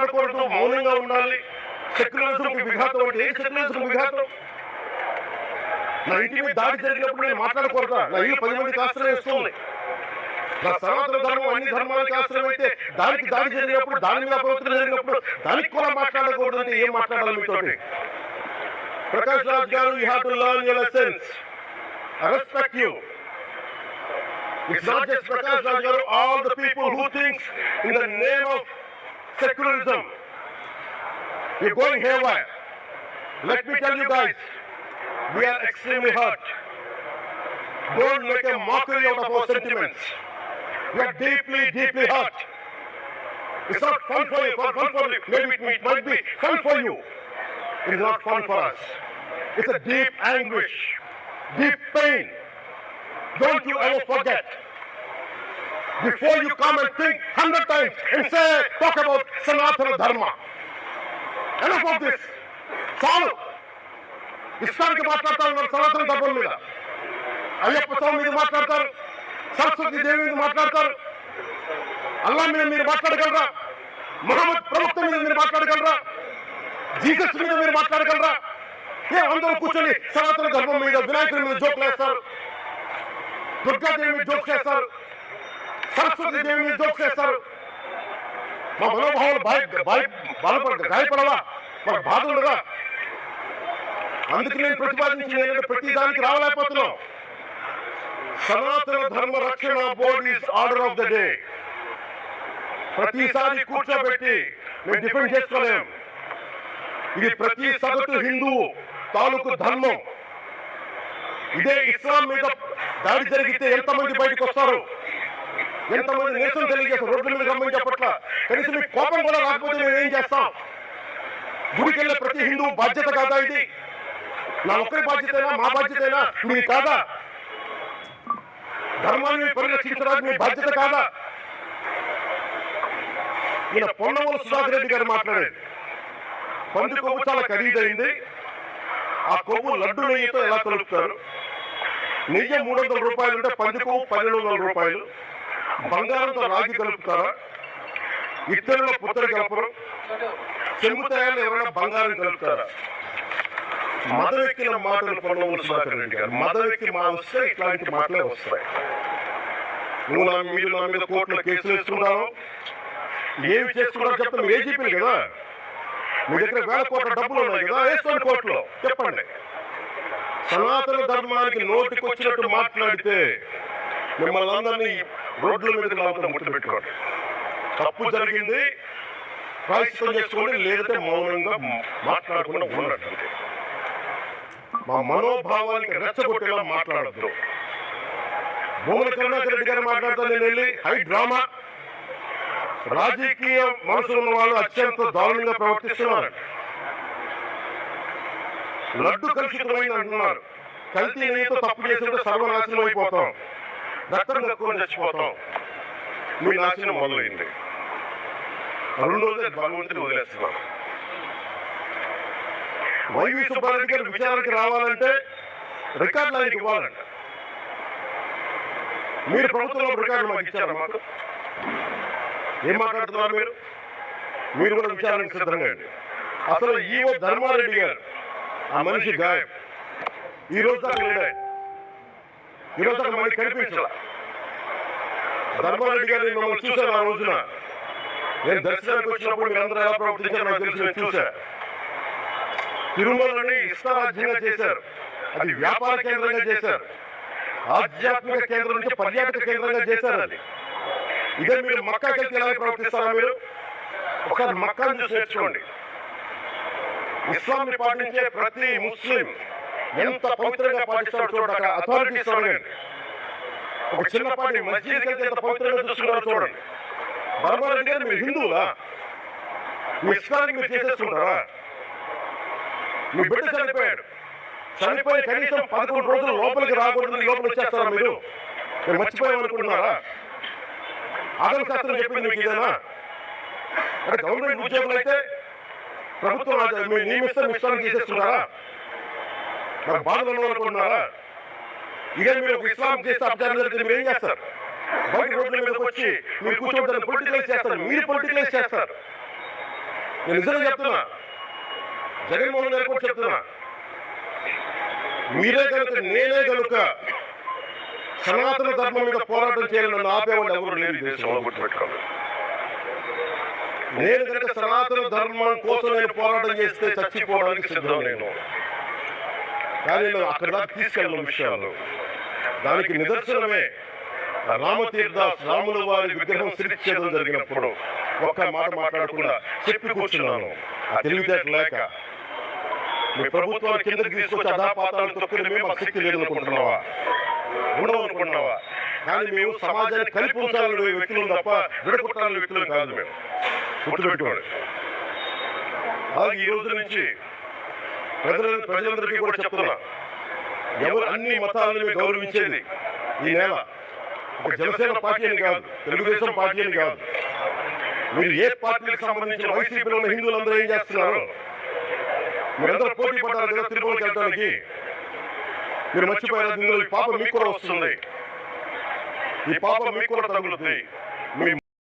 మాట్లాడకూడదు, మౌనంగా ఉండాలి. సెక్యులరిజంకి విఘాతం అంటే ఏ సెక్యులరిజం విఘాతం? నా ఇంటి మీద దాడి జరిగినప్పుడు నేను మాట్లాడకూడదా? నా ఇల్లు 10 మందికి ఆశ్రయిస్తుంది. నా సనాతన ధర్మం అన్ని ధర్మాలకు ఆశ్రయం అయితే దానికి దాడి జరిగినప్పుడు, దాని మీద ప్రవర్తన జరిగినప్పుడు దానికి కూడా మాట్లాడకూడదు అంటే ఏం మాట్లాడాలి మీతో? ప్రకాష్ రాజ్ గారు, you have to learn your lessons. I respect you. It's not just Prakash Raj Garu, all the people who think in the name of secularism. You're going haywire. Let me tell you guys, we are extremely hurt. Don't make a mockery out of our sentiments. We are deeply, deeply hurt. It's not fun for you, maybe it might be fun for you. It is not fun for us. It's a deep anguish, deep pain. Don't you ever forget. Before you come and think 100 times and say, talk about Sanatana Dharma. Enough of this. చాలు. ఇష్టానికి మాట్లాడతారు సనాతన ధర్మం మీద. అయ్యప్ప స్వామి మీద మాట్లాడతారు, సరస్వతి దేవి మీద మాట్లాడతారు, అల్లా మీద మీరు మాట్లాడగలరా? మహమ్మద్ ప్రవక్త మీద మీరు మాట్లాడగలరా? జీసస్ మీద మీరు మాట్లాడగలరా? అందరూ కూర్చొని సనాతన ధర్మం మీద, వినాయకుడి మీద జోకులు వేస్తారు, దుర్గాదేవి మీద జోక్ చేస్తారు, సరస్వతి దేవి మీద జోక్ చేస్తారు. మా మనోభావాలు గాయపడవా? మాకు బాధ ఉండదా? అందుకు నేను ప్రతిపాదించిన ప్రతి దానికి రావలేకపోతున్నాం. సనాతన ధర్మ రక్షణ board is order of the day. ప్రతిసారి కూర్చోబెట్టి మేము డిఫెండ్ చేసుకోలేం. ఇది ప్రతి సగటు హిందూ తాలూకు ధర్మం. ఇదే ఇస్లాం మీద దాడి జరిగితే ఎంతమంది బయటకు వస్తారు, ఎంతమంది నిరసన తెలియజేస్తారు, రోడ్ల మీద రమ్మని చెప్పట్ల. కనీసం మీకు కోపం కూడా రాకపోతే మేము ఏం చేస్తాం? గుడికి వెళ్ళే ప్రతి హిందూ బాధ్యత కాదా ఇది? నా ఒక్కరి బాధ్యతైనా, మా బాధ్యతైనా మీ కాదా? ధర్మాన్ని పరిరక్షించడానికి మీ బాధ్యత కాదా? ఈయన పొన్నవోలు సుధాకర్ రెడ్డి గారు మాట్లాడేది, పంది కొవ్వు చాలా ఖరీదైంది, ఆ కొవ్వు లడ్డు నెయ్యితో ఎలా కలుపుతారు? నెయ్యి 300 రూపాయలు ఉంటే పంది కొవ్వు 1200 రూపాయలు. బంగారంతో రాగి కలుపుతారా? ఇత్తడిలో పుత్తడి కలపరు. చెంగు తయారు ఎవరైనా బంగారం కలుపుతారా? మదవెక్కిన మాటలు పొన్నవోలు సుధాకర్ రెడ్డి గారు. మదవెక్కి మా వస్తే ఇట్లాంటి మాటలే వస్తాయి. నువ్వు మీరు నా మీద కోర్టులో కేసులు వేసుకుంటావు, ఏమి చేసుకుంటారో చెప్తా. మీరు ఏజీపీలు కదా, మీ దగ్గర 1000 కోట్ల డబ్బులు ఉన్నాయి కదా, వేసుకోండి కోర్టులో. చెప్పండి. సనాతన ధర్మానికి నోటికి వచ్చినట్టు మాట్లాడితే మిమ్మల్ని అందరినీ రోడ్ల మీద లాగుతా ముట్టు పెట్టుకోండి. తప్పు జరిగింది, ప్రాయశ్చిత్తం చేసుకోండి, లేదంటే మౌనంగా మాట్లాడకుండా ఉండటం. మా మనోభావానికి రెచ్చగొట్టేలా మాట్లాడద్దు. భూమన కరుణాకర్ రెడ్డి గారు మాట్లాడతాను, నేను వెళ్ళి హై డ్రామా, రాజకీయ మనసులు ఉన్న వాళ్ళు అత్యంత దారుణంగా ప్రవర్తిస్తున్నారు. లడ్డు కలుషితమైంది అంటున్నారు. కల్తీ నెయ్యితో తప్పు చేస్తుంటే సర్వనాశనం అయిపోతాం, రక్తం తక్కువ చచ్చిపోతాం. మీ నాశనం మొదలైంది. 2 రోజులు భగవంతుని వదిలేస్తున్నాం. వైవి సుబ్బారెడ్డి గారు విచారణకి రావాలంటే రికార్డులు ఆయనకి ఇవ్వాలంట. మీరు ప్రభుత్వంలో రికార్డులు మాకు ఇచ్చారా? మాకు ఏం మాట్లాడుతున్నారు మీరు? మీరు కూడా విచారణకు సిద్ధంగా అండి. అసలు ఈవో ధర్మారెడ్డి గారు, ఆ మనిషి గాయం. ఈ రోజు దాకా లేడా? ఈ రోజు దాకా మనకి కనిపించాల. ధర్మారెడ్డి గారు మిమ్మల్ని చూశాను ఆ రోజున. నేను దర్శనానికి వచ్చినప్పుడు మీరు అందరూ ఎలా ప్రవర్తించారో నాకు తెలిసి నేను చూశా. తిరుమలని ఇష్టారాజ్యంగా చేశారు, అది వ్యాపార కేంద్రంగా చేశారు, ఆధ్యాత్మిక కేంద్రం నుంచి పర్యాటక కేంద్రంగా చేశారు. అది ఇదే మీరు మక్కాకి వెళ్తే ఎలా ప్రవర్తిస్తారా? మీరు ఒకసారి మక్కాను చూసి నేర్చుకోండి. ఇస్లాంని పాటించే ప్రతి ముస్లిం ఎంత పవిత్రంగా పాటిస్తారో చూడండి. అక్కడ అథారిటీస్ అడగండి. ఒక చిన్నపాటి మస్జిద్కి వెళ్తే ఎంత పవిత్రంగా చూస్తున్నారో చూడండి. ధర్మారెడ్డి గారు మీరు హిందువులా? మీ ఇస్లాంకి మీరు చేసేసుకుంటారా? మీ బిడ్డ చనిపోయాడు, చనిపోయి కనీసం 11 రోజులు లోపలికి రాకూడదు, లోపల వచ్చేస్తారా మీరు? మీరు మర్చిపోయామనుకుంటున్నారా? ఆగమ శాస్త్రం చెప్పింది మీకు ఇదేనా? అంటే గవర్నమెంట్ ఉద్యోగులు అయితే ప్రభుత్వం మీరు నియమిస్తే మీ ఇష్టాన్ని చేసేస్తున్నారా? నాకు బాధలు అనుకుంటున్నారా? ఇదే మీరు ఒక ఇస్లాం చేస్తే అపచారం జరిగితే మీరు ఏం చేస్తారు? బయట రోడ్ల మీదకి వచ్చి మీరు కూర్చోబెట్టాలని పొలిటికలైజ్ చేస్తారు. మీరు పొలిటికలైజ్ చేస్తారు. నేను నిజంగా చెప్తున్నా, జగన్మోహన్ గారు కూడా చెప్తున్నా, మీరే కనుక నేనే కనుక సనాతన ధర్మం మీద పోరాటం చేయాలని నన్ను ఆపేవాళ్ళు ఎవరు లేరు ఈ దేశంలో, గుర్తుపెట్టుకోండి. నేను కనుక సనాతన ధర్మం కోసం నేను పోరాటం చేస్తే చచ్చిపోవడానికి సిద్ధం నేను. కానీ నేను అక్కడ దాకా తీసుకెళ్ళిన విషయాలు దానికి నిదర్శనమే రామతీర్థాస్ రాముల వారి విగ్రహం శిరచ్ఛేదం జరిగినప్పుడు ఒక్క మాట మాట్లాడకుండా చెప్పి కూర్చున్నాను. ఆ తెలివితేట లేక మీ ప్రభుత్వాన్ని కిందకి తీసుకొచ్చి అధాపాతాలను తొక్కుని మేము శక్తి లేదనుకుంటున్నావా, ఉండవనుకుంటున్నావా? కానీ మేము సమాజాన్ని కలిపి ఉంచాలనే వ్యక్తులు తప్ప విడగొట్టాలనే వ్యక్తులు కాదు. మేము గుర్తుపెట్టుకోండి. అలాగే ఈ రోజు నుంచి ప్రజలందరికీ కూడా చెప్తున్నా, ఎవరు అన్ని మతాలను గౌరవించేది ఈ నేల ఒక జనసేన పార్టీ అని కాదు, తెలుగుదేశం పార్టీ అని కాదు. మీరు ఏ పార్టీకి సంబంధించిన వైసీపీలో ఉన్న హిందువులందరూ ఏం చేస్తున్నారు? మీరందరూ పోటీ పడ్డారు కదా తిరుపతికి వెళ్ళడానికి. మీరు మర్చిపోయారు, ఇందులో ఈ పాప మీకు కూడా వస్తుంది, ఈ పాప మీకు కూడా తగులుతుంది. మీ